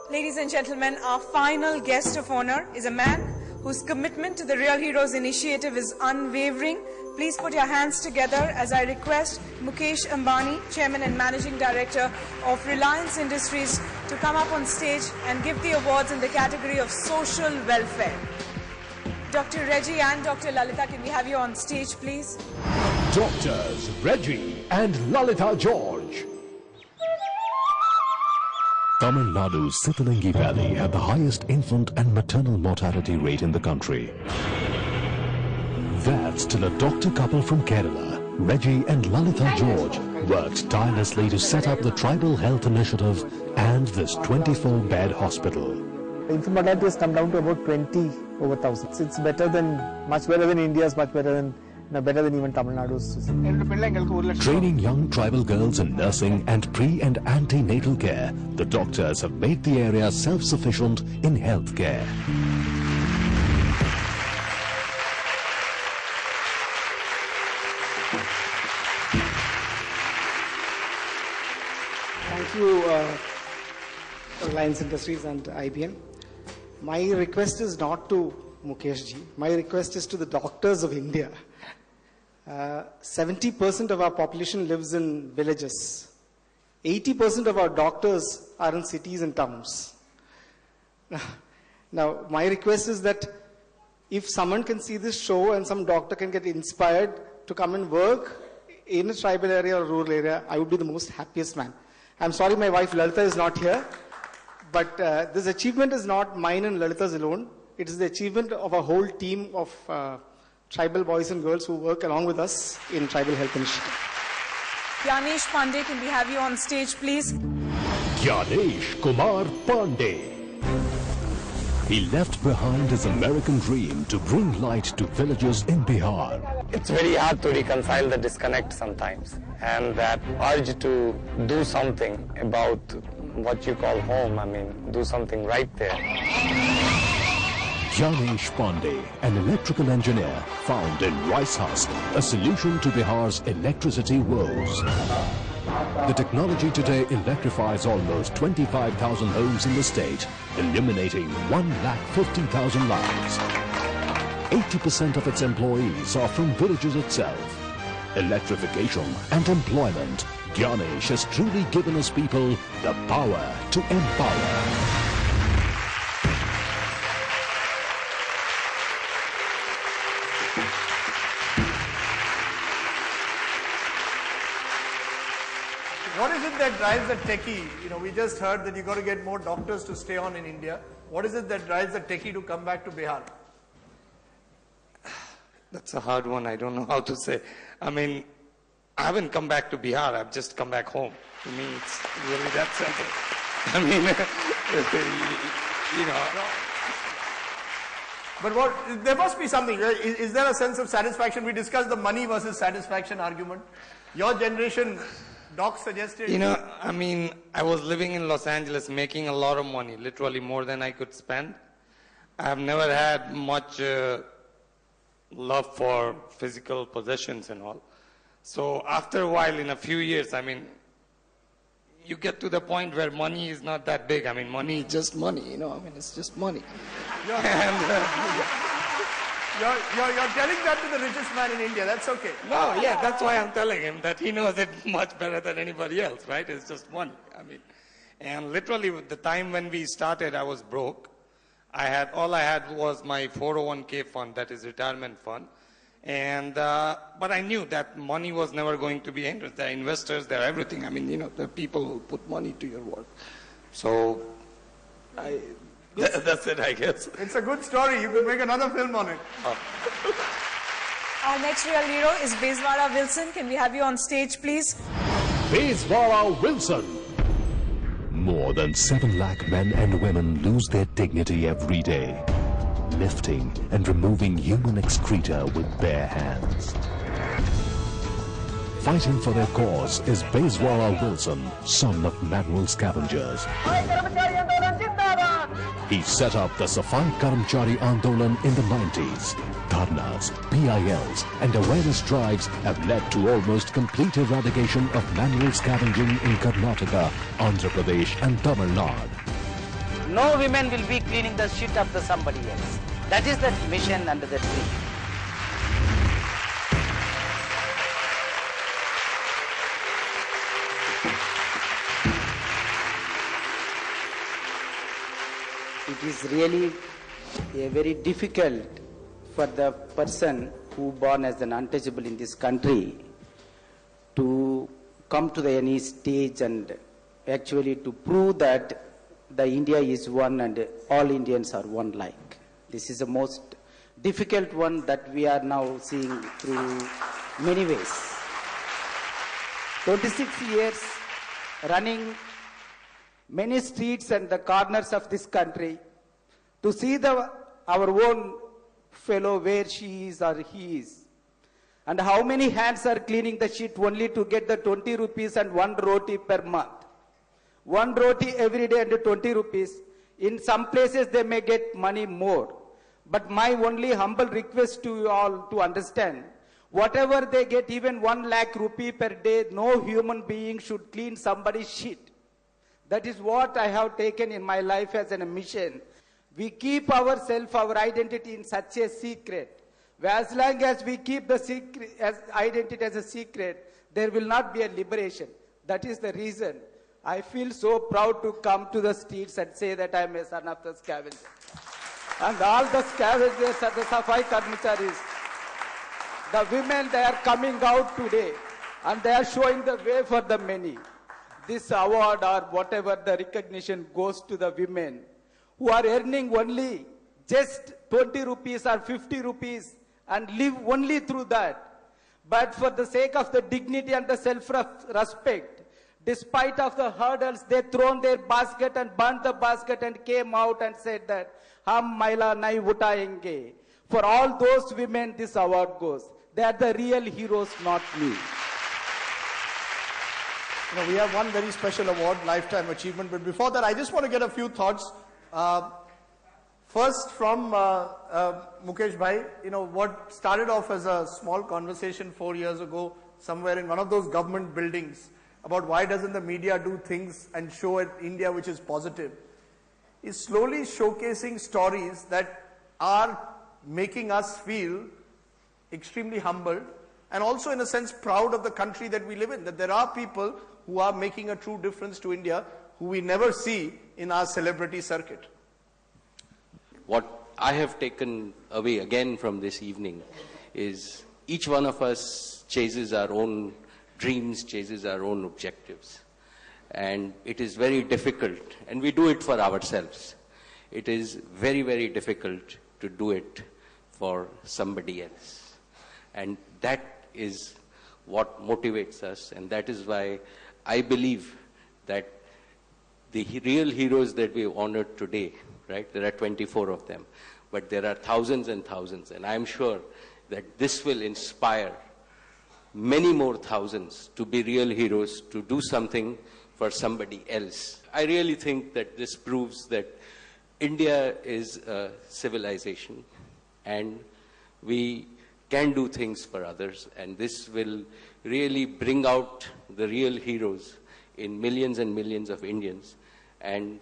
Ladies and gentlemen, our final guest of honor is a man whose commitment to the Real Heroes initiative is unwavering. Please put your hands together as I request Mukesh Ambani, Chairman and Managing Director of Reliance Industries, to come up on stage and give the awards in the category of social welfare. Dr. Reggie and Dr. Lalita, can we have you on stage, please? Doctors Reggie and Lalita George. Tamil Nadu's Sithalangi Valley had the highest infant and maternal mortality rate in the country. That's till a doctor couple from Kerala, Reggie and Lalita George, worked tirelessly to set up the Tribal Health Initiative and this 24-bed hospital. Infant mortality has come down to about 20 over 1,000. It's better than, much better than India's, much better than, better than even Tamil Nadu's. Training young tribal girls in nursing and pre- and antenatal care, the doctors have made the area self-sufficient in health care. Thank you, Reliance Industries and IBM. My request is not to Mukesh ji. My request is to the doctors of India. 70% of our population lives in villages. 80% of our doctors are in cities and towns. Now, my request is that if someone can see this show and some doctor can get inspired to come and work in a tribal area or rural area, I would be the most happiest man. I'm sorry my wife Lalita is not here, but this achievement is not mine and Lalita's alone. It is the achievement of a whole team of tribal boys and girls who work along with us in Tribal Health Initiative. Gyanesh Pandey, can we have you on stage, please? Gyanesh Kumar Pandey. He left behind his American dream to bring light to villages in Bihar. It's very hard to reconcile the disconnect sometimes, and that urge to do something about what you call home. I mean, do something right there. Gyanesh Pandey, an electrical engineer, found in rice husk a solution to Bihar's electricity woes. The technology today electrifies almost 25,000 homes in the state, illuminating 150,000 lives. 80% of its employees are from villages itself. Electrification and employment, Gyanesh has truly given his people the power to empower. What is it that drives a techie? You know, we just heard that you got to get more doctors to stay on in India. What is it that drives a techie to come back to Bihar? That's a hard one. I don't know how to say. I mean, I haven't come back to Bihar. I've just come back home. To me, it's really that simple. I mean, you know. But there must be something. Is there a sense of satisfaction? We discussed the money versus satisfaction argument. Your generation, Doc suggested. You know, I mean, I was living in Los Angeles making a lot of money, literally more than I could spend. I've never had much love for physical possessions and all. So after a while, in a few years, I mean, you get to the point where money is not that big. I mean, money is just money, you know, I mean, it's just money. You're telling that to the richest man in India, that's okay. No, yeah, that's why I'm telling him that he knows it much better than anybody else, right? It's just money, I mean. And literally, the time when we started, I was broke. All I had was my 401k fund, that is retirement fund. And, but I knew that money was never going to be interested. They're investors, they're everything. I mean, you know, they're people who put money to your work. So, that's it, I guess. It's a good story. You could make another film on it. Our next real hero is Bezwara Wilson. Can we have you on stage, please? Bezwara Wilson. More than 7 lakh men and women lose their dignity every day, lifting and removing human excreta with bare hands. Fighting for their cause is Bezwara Wilson, son of manual scavengers. He set up the Safai Karamchari Andolan in the 90s. Dharnas, PILs and awareness drives have led to almost complete eradication of manual scavenging in Karnataka, Andhra Pradesh and Tamil Nadu. No women will be cleaning the shit of the somebody else. That is the mission and the dream. It is really very difficult for the person who born as an untouchable in this country to come to any stage and actually to prove that the India is one and all Indians are one like. This is the most difficult one that we are now seeing through many ways. 26 years running many streets and the corners of this country to see our own fellow where she is or he is. And how many hands are cleaning the shit only to get the 20 rupees and 1 roti per month. 1 roti every day and 20 rupees. In some places they may get money more. But my only humble request to you all to understand, whatever they get, even 1 lakh rupee per day, no human being should clean somebody's shit. That is what I have taken in my life as a mission. We keep ourselves, our identity in such a secret. As long as we keep the secret, identity as a secret, there will not be a liberation. That is the reason I feel so proud to come to the streets and say that I am a son of the scavenger. And all the scavengers and the Safai Karmacharis, the women, they are coming out today and they are showing the way for the many. This award or whatever the recognition goes to the women who are earning only just 20 rupees or 50 rupees and live only through that. But for the sake of the dignity and the self-respect, despite of the hurdles, they thrown their basket and burnt the basket and came out and said that, Hum Maila Nai Utayenge. For all those women, this award goes. They are the real heroes, not me. You know, we have one very special award, Lifetime Achievement. But before that, I just want to get a few thoughts. First from Mukesh Bhai, you know, what started off as a small conversation 4 years ago, somewhere in one of those government buildings, about why doesn't the media do things and show it India which is positive, is slowly showcasing stories that are making us feel extremely humbled and also in a sense proud of the country that we live in, that there are people who are making a true difference to India who we never see in our celebrity circuit. What I have taken away again from this evening is each one of us chases our own dreams, chases our own objectives. And it is very difficult, and we do it for ourselves. It is very, very difficult to do it for somebody else. And that is what motivates us, and that is why I believe that the real heroes that we have honored today, right, there are 24 of them, but there are thousands and thousands, and I'm sure that this will inspire many more thousands to be real heroes, to do something for somebody else. I really think that this proves that India is a civilization and we can do things for others, and this will really bring out the real heroes in millions and millions of Indians, and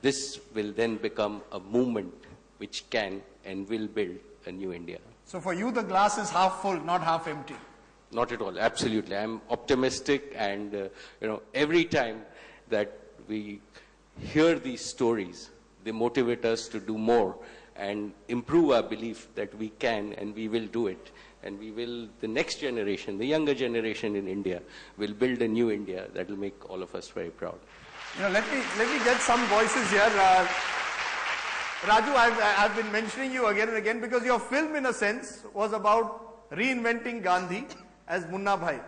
this will then become a movement which can and will build a new India. So for you the glass is half full, not half empty. Not at all, absolutely. I'm optimistic, and every time that we hear these stories, they motivate us to do more and improve our belief that we can and we will do it. And we will, the next generation, the younger generation in India, will build a new India that will make all of us very proud. You know, let me get some voices here. Raju, I've been mentioning you again and again because your film, in a sense, was about reinventing Gandhi as Munna Bhai.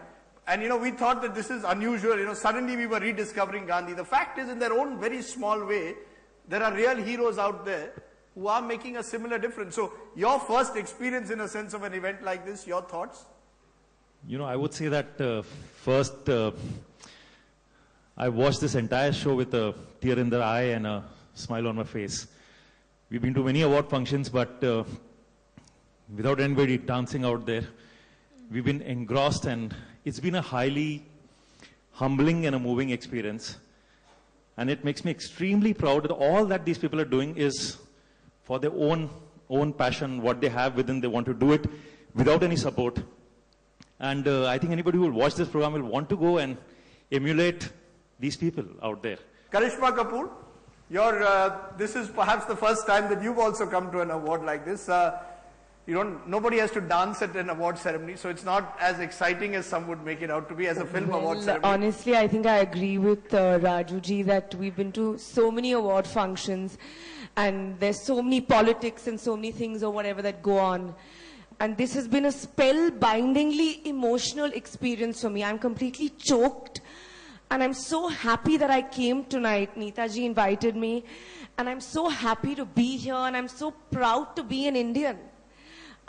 And we thought that this is unusual. Suddenly we were rediscovering Gandhi. The fact is, in their own very small way, there are real heroes out there who are making a similar difference. So your first experience, in a sense, of an event like this, your thoughts? I would say that first, I watched this entire show with a tear in the eye and a smile on my face. We've been to many award functions, but without anybody dancing out there, we've been engrossed, and it's been a highly humbling and a moving experience. And it makes me extremely proud that all that these people are doing is for their own passion, what they have within, they want to do it without any support. And I think anybody who will watch this program will want to go and emulate these people out there. Karishma Kapoor, this is perhaps the first time that you've also come to an award like this. Nobody has to dance at an award ceremony, so it's not as exciting as some would make it out to be as a film award ceremony. Honestly, I think I agree with Rajuji that we've been to so many award functions and there's so many politics and so many things or whatever that go on. And this has been a spellbindingly emotional experience for me. I'm completely choked. And I'm so happy that I came tonight. Neetaji invited me. And I'm so happy to be here. And I'm so proud to be an Indian.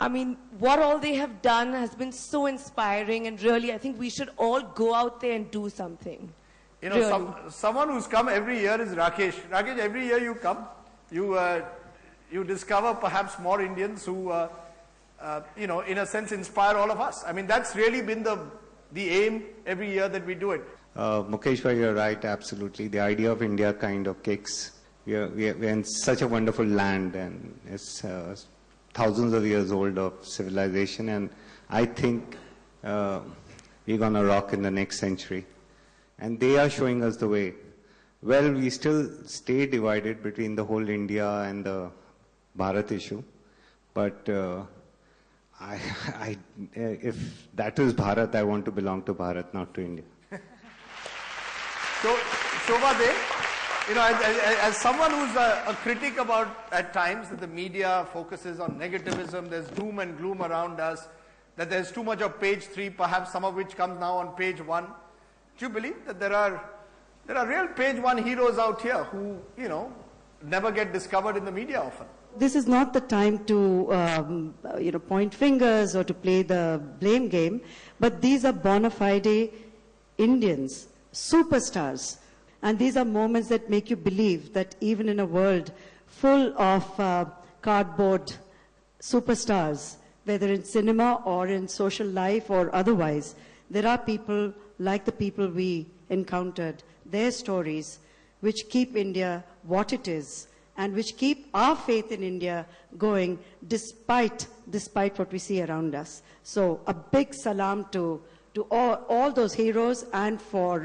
I mean, what all they have done has been so inspiring. And really, I think we should all go out there and do something. You know, really. Someone who's come every year is Rakesh. Rakesh, every year you come, you discover perhaps more Indians who, in a sense, inspire all of us. I mean, that's really been the aim every year that we do it. Mukesh, you're right, absolutely. The idea of India kind of kicks. We're in such a wonderful land, and it's thousands of years old of civilization, and I think we're going to rock in the next century. And they are showing us the way. Well, we still stay divided between the whole India and the Bharat issue, but if that is Bharat, I want to belong to Bharat, not to India. So, Shobha De, as someone who's a critic about, at times, that the media focuses on negativism, there's doom and gloom around us, that there's too much of page 3, perhaps some of which comes now on page 1. Do you believe that there are real page 1 heroes out here who, never get discovered in the media often? This is not the time to, point fingers or to play the blame game, but these are bona fide Indians, superstars. And these are moments that make you believe that even in a world full of cardboard superstars, whether in cinema or in social life or otherwise, there are people like the people we encountered, their stories, which keep India what it is, and which keep our faith in India going despite what we see around us. So a big salam to all those heroes, and for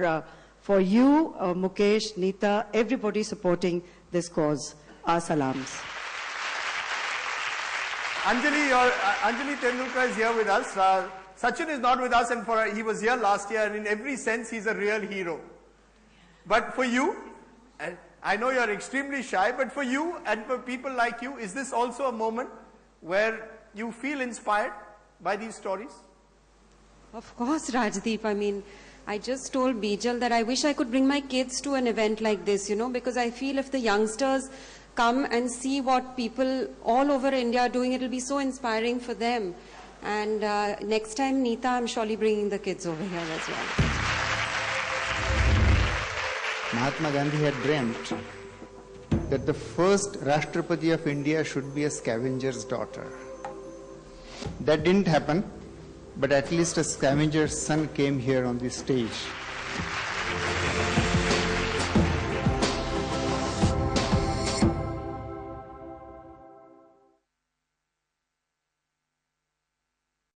you, Mukesh, Neeta, everybody supporting this cause. Our salams. Anjali Tendulkar is here with us. Sachin is not with us, and he was here last year, and in every sense he's a real hero. But for you, I know you're extremely shy, but for you and for people like you, is this also a moment where you feel inspired by these stories? Of course, Rajdeep. I mean, I just told Bijal that I wish I could bring my kids to an event like this, because I feel if the youngsters come and see what people all over India are doing, it'll be so inspiring for them. And next time, Neeta, I'm surely bringing the kids over here as well. Mahatma Gandhi had dreamt that the first Rashtrapati of India should be a scavenger's daughter. That didn't happen, but at least a scavenger's son came here on the stage.